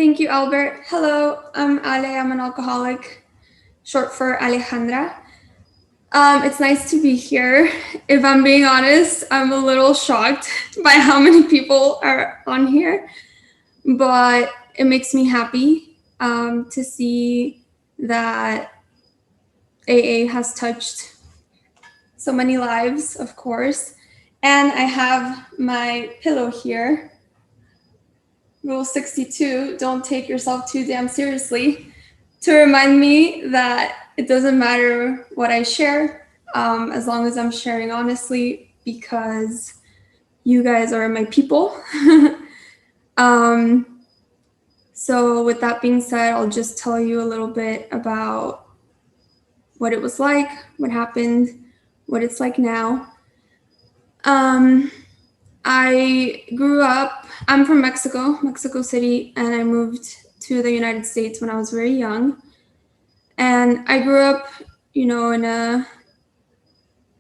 Thank you, Albert. Hello, I'm Ale. I'm an alcoholic, short for Alejandra. It's nice to be here. If I'm being honest, I'm a little shocked by how many people are on here, but it makes me happy to see that AA has touched so many lives, of course. And I have my pillow here. Rule 62, don't take yourself too damn seriously, to remind me that it doesn't matter what I share, as long as I'm sharing honestly, because you guys are my people. um, so, with that being said, I'll just tell you a little bit about what it was like, what happened, what it's like now. Um, I grew up, I'm from Mexico City, and I moved to the United States when I was very young. And I grew up, in a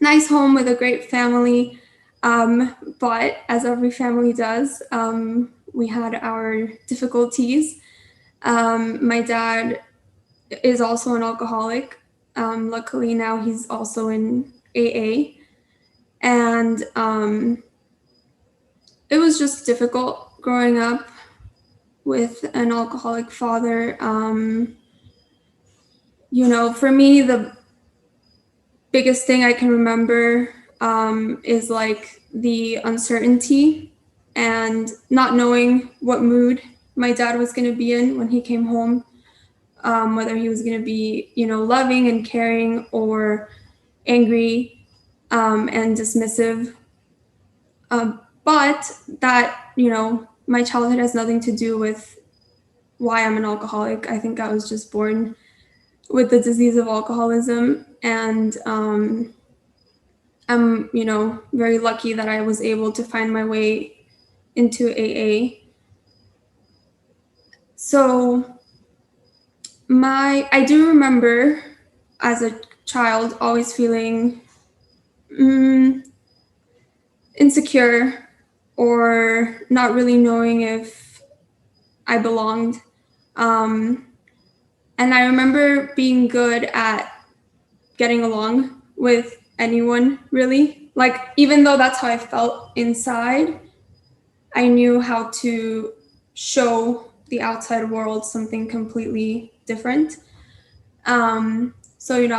nice home with a great family. But as every family does, we had our difficulties. My dad is also an alcoholic. Luckily, now he's also in AA. And it was just difficult growing up with an alcoholic father. For me, the biggest thing I can remember is like the uncertainty and not knowing what mood my dad was going to be in when he came home, whether he was going to be, loving and caring or angry and dismissive. But that, my childhood has nothing to do with why I'm an alcoholic. I think I was just born with the disease of alcoholism, and I'm, very lucky that I was able to find my way into AA. So I do remember as a child always feeling insecure or not really knowing if I belonged. And I remember being good at getting along with anyone, really. Like, even though that's how I felt inside, I knew how to show the outside world something completely different. So, I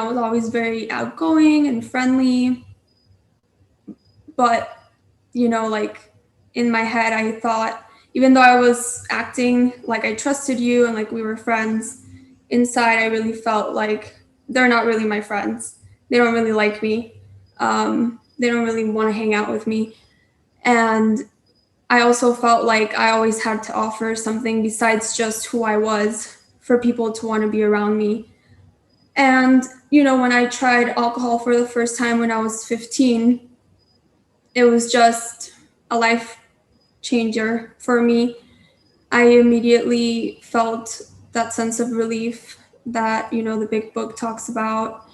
was always very outgoing and friendly. But, like in my head, I thought, even though I was acting like I trusted you and like we were friends, inside I really felt like they're not really my friends. They don't really like me. They don't really want to hang out with me. And I also felt like I always had to offer something besides just who I was for people to want to be around me. And, when I tried alcohol for the first time when I was 15, it was just a life changer for me. I immediately felt that sense of relief that, the big book talks about.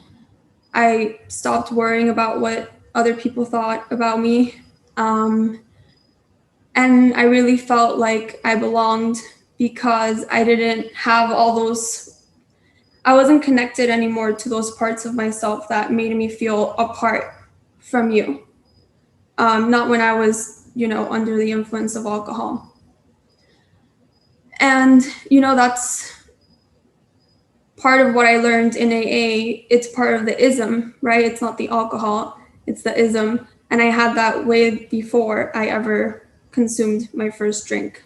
I stopped worrying about what other people thought about me. And I really felt like I belonged because I didn't have I wasn't connected anymore to those parts of myself that made me feel apart from you. Not when I was, under the influence of alcohol. And, that's part of what I learned in AA. It's part of the ism, right? It's not the alcohol, it's the ism. And I had that way before I ever consumed my first drink.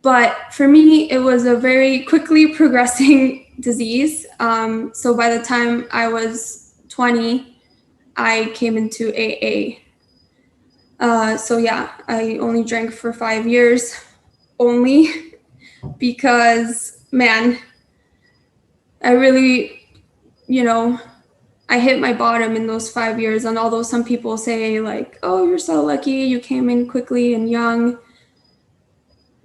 But for me, it was a very quickly progressing disease. So by the time I was 20, I came into AA. So yeah, I only drank for 5 years, only because, man, I really, I hit my bottom in those 5 years. And although some people say like, oh, you're so lucky, you came in quickly and young,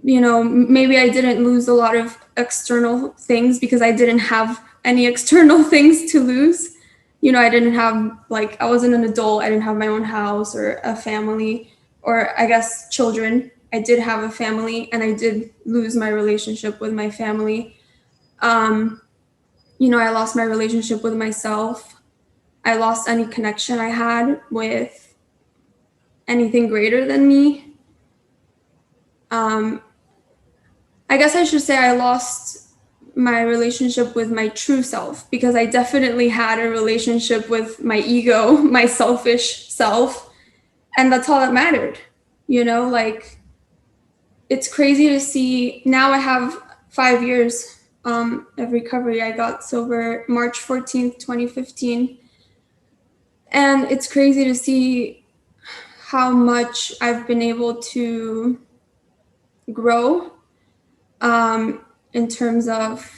maybe I didn't lose a lot of external things because I didn't have any external things to lose. I didn't have, I wasn't an adult. I didn't have my own house or a family or I guess children. I did have a family, and I did lose my relationship with my family. I lost my relationship with myself. I lost any connection I had with anything greater than me. I guess I should say I lost my relationship with my true self, because I definitely had a relationship with my ego, my selfish self, and that's all that mattered. Like, it's crazy to see. Now I have 5 years of recovery. I got sober March 14th, 2015. And it's crazy to see how much I've been able to grow in terms of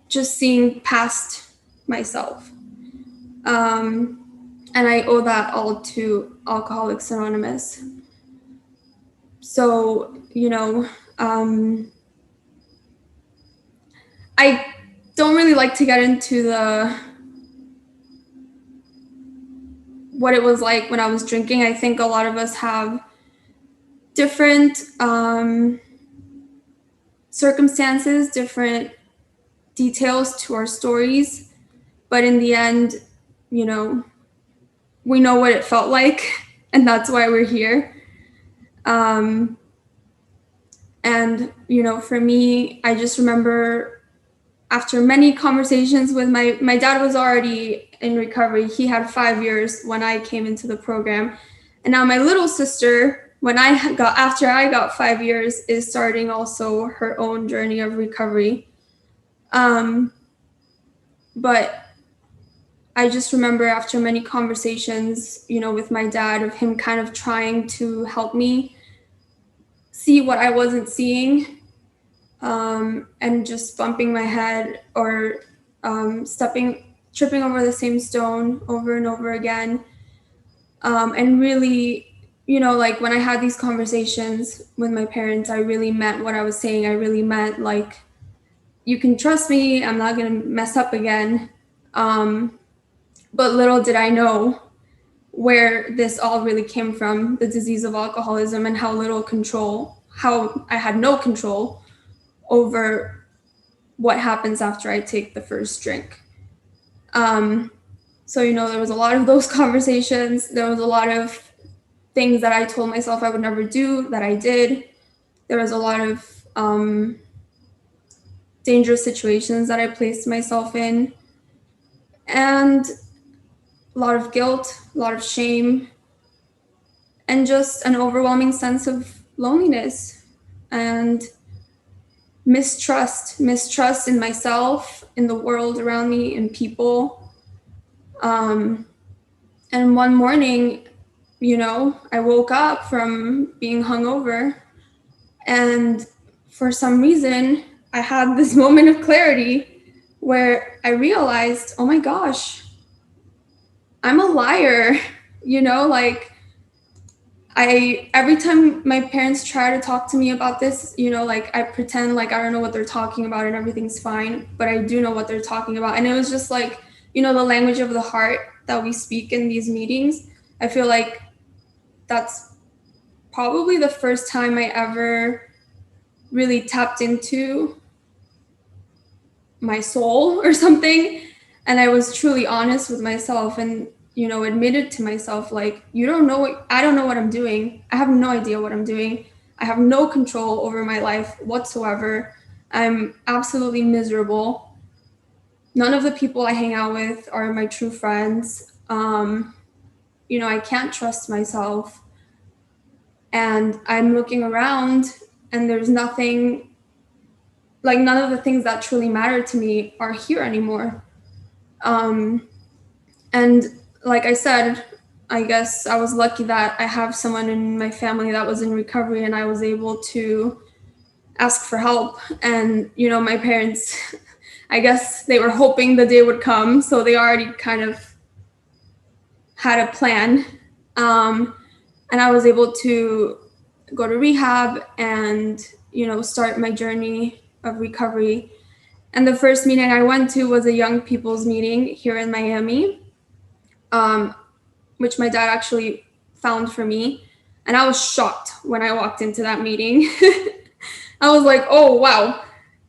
just seeing past myself. And I owe that all to Alcoholics Anonymous. So, I don't really like to get into what it was like when I was drinking. I think a lot of us have different circumstances, different details to our stories. But in the end, we know what it felt like, and that's why we're here. And, for me, I just remember after many conversations with my dad was already in recovery. He had 5 years when I came into the program. And now my little sister, after I got 5 years, is starting also her own journey of recovery. But I just remember after many conversations, with my dad, of him kind of trying to help me see what I wasn't seeing, and just bumping my head or tripping over the same stone over and over again. And really, like when I had these conversations with my parents, I really meant what I was saying. I really meant, like, you can trust me, I'm not going to mess up again. But little did I know where this all really came from, the disease of alcoholism, and how I had no control over what happens after I take the first drink. So, there was a lot of those conversations. There was a lot of things that I told myself I would never do that I did. There was a lot of dangerous situations that I placed myself in, and a lot of guilt, a lot of shame, and just an overwhelming sense of loneliness and mistrust in myself, in the world around me, in people. And one morning, I woke up from being hungover, and for some reason, I had this moment of clarity where I realized, oh my gosh, I'm a liar. Like, every time my parents try to talk to me about this, like, I pretend like I don't know what they're talking about and everything's fine, but I do know what they're talking about. And it was just like, the language of the heart that we speak in these meetings. I feel like that's probably the first time I ever really tapped into my soul or something. And I was truly honest with myself and, admitted to myself, like, I don't know what I'm doing. I have no idea what I'm doing. I have no control over my life whatsoever. I'm absolutely miserable. None of the people I hang out with are my true friends. I can't trust myself. And I'm looking around, and there's nothing, like, none of the things that truly matter to me are here anymore. And like I said, I guess I was lucky that I have someone in my family that was in recovery, and I was able to ask for help. And, my parents, I guess they were hoping the day would come, so they already kind of had a plan. And I was able to go to rehab and, start my journey of recovery. And the first meeting I went to was a young people's meeting here in Miami, which my dad actually found for me. And I was shocked when I walked into that meeting. I was like, oh, wow,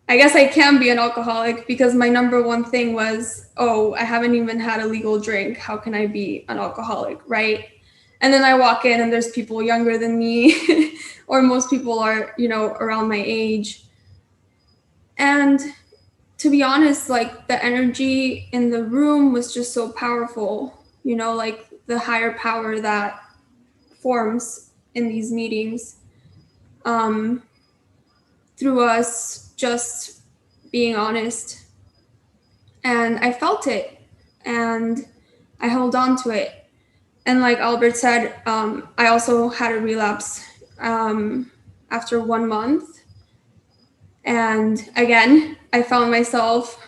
I guess I can be an alcoholic, because my number one thing was, oh, I haven't even had a legal drink. How can I be an alcoholic, right? And then I walk in and there's people younger than me, or most people are, around my age. And to be honest, like, the energy in the room was just so powerful, like the higher power that forms in these meetings, through us just being honest. And I felt it, and I held on to it. And like Albert said, I also had a relapse after 1 month. And again, I found myself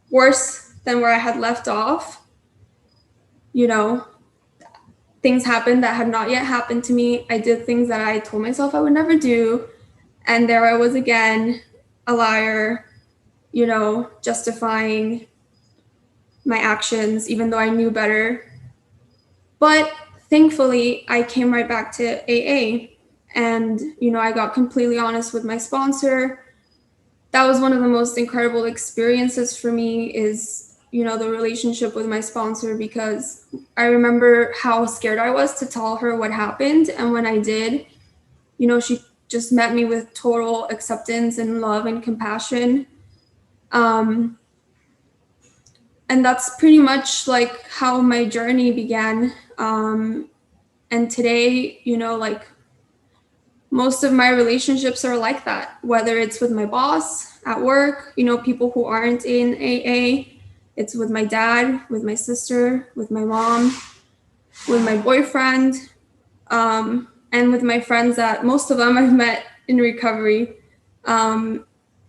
worse than where I had left off. Things happened that had not yet happened to me. I did things that I told myself I would never do. And there I was again, a liar, justifying my actions, even though I knew better. But thankfully, I came right back to AA. And, I got completely honest with my sponsor. That was one of the most incredible experiences for me, is the relationship with my sponsor, because I remember how scared I was to tell her what happened. And when I did, she just met me with total acceptance and love and compassion. And that's pretty much like how my journey began. And today, like, most of my relationships are like that, whether it's with my boss at work, people who aren't in AA. It's with my dad, with my sister, with my mom, with my boyfriend, and with my friends that most of them I've met in recovery. And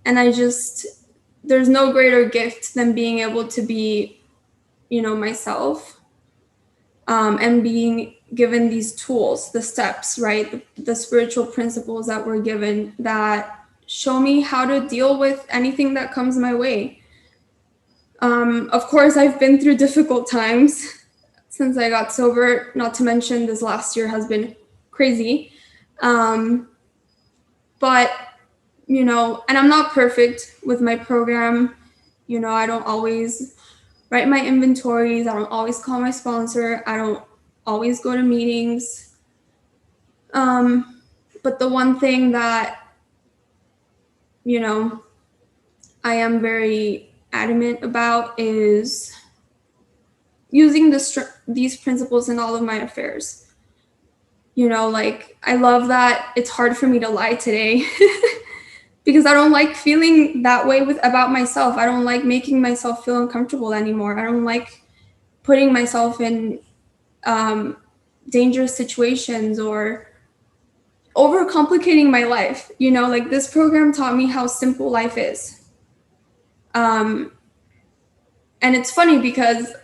there's no greater gift than being able to be, myself, and being given these tools, the steps, right? The spiritual principles that we're given that show me how to deal with anything that comes my way. Of course, I've been through difficult times since I got sober, not to mention this last year has been crazy. But, and I'm not perfect with my program. I don't always write my inventories. I don't always call my sponsor. I don't always go to meetings. But the one thing that, I am very adamant about is using these principles in all of my affairs. Like, I love that it's hard for me to lie today because I don't like feeling that way about myself. I don't like making myself feel uncomfortable anymore. I don't like putting myself in dangerous situations or overcomplicating my life. Like, this program taught me how simple life is. And it's funny because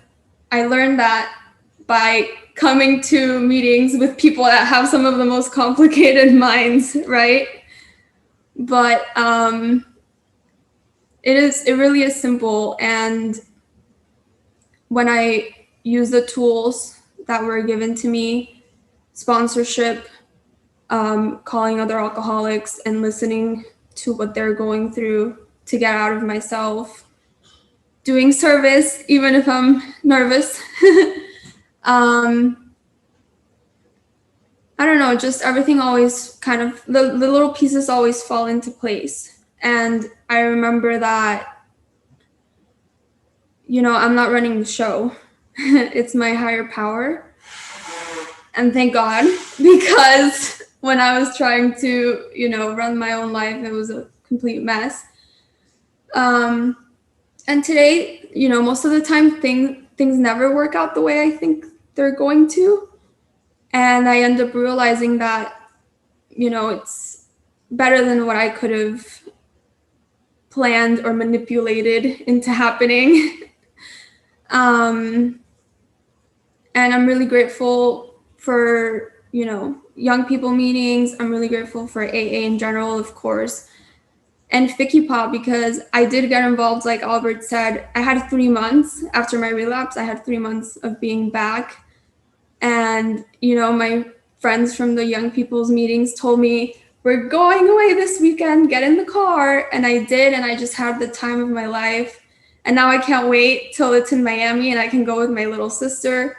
I learned that by coming to meetings with people that have some of the most complicated minds, right? But it really is simple. And when I use the tools that were given to me, sponsorship, calling other alcoholics and listening to what they're going through to get out of myself, doing service, even if I'm nervous. I don't know, just everything always kind of, the little pieces always fall into place. And I remember that, I'm not running the show. It's my higher power. And thank God, because when I was trying to, run my own life, it was a complete mess. And today, most of the time things never work out the way I think they're going to. And I end up realizing that, it's better than what I could have planned or manipulated into happening. And I'm really grateful for, young people meetings. I'm really grateful for AA in general, of course, and Ficky Pop, because I did get involved, like Albert said. I had 3 months after my relapse. I had 3 months of being back. And, my friends from the young people's meetings told me, we're going away this weekend, get in the car. And I did, and I just had the time of my life. And now I can't wait till it's in Miami and I can go with my little sister.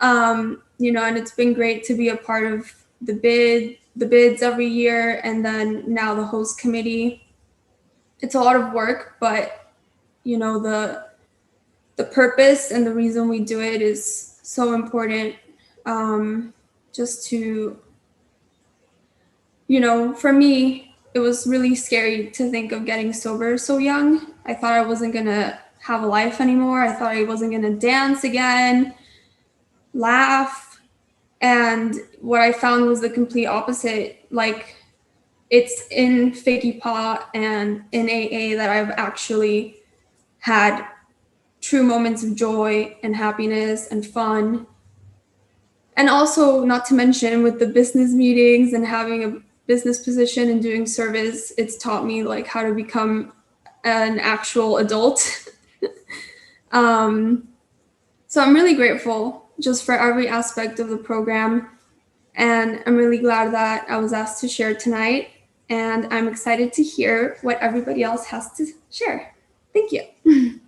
You know, and it's been great to be a part of the bids every year, and then now the host committee. It's a lot of work, but you know, the purpose and the reason we do it is so important. Just to, you know, for me, it was really scary to think of getting sober so young. I thought I wasn't gonna have a life anymore. I thought I wasn't gonna dance again, laugh. And what I found was the complete opposite. Like, it's in Figgy Paw and in AA that I've actually had true moments of joy and happiness and fun. And also, not to mention, with the business meetings and having a business position and doing service, it's taught me like how to become an actual adult. So I'm really grateful just for every aspect of the program. And I'm really glad that I was asked to share tonight. And I'm excited to hear what everybody else has to share. Thank you.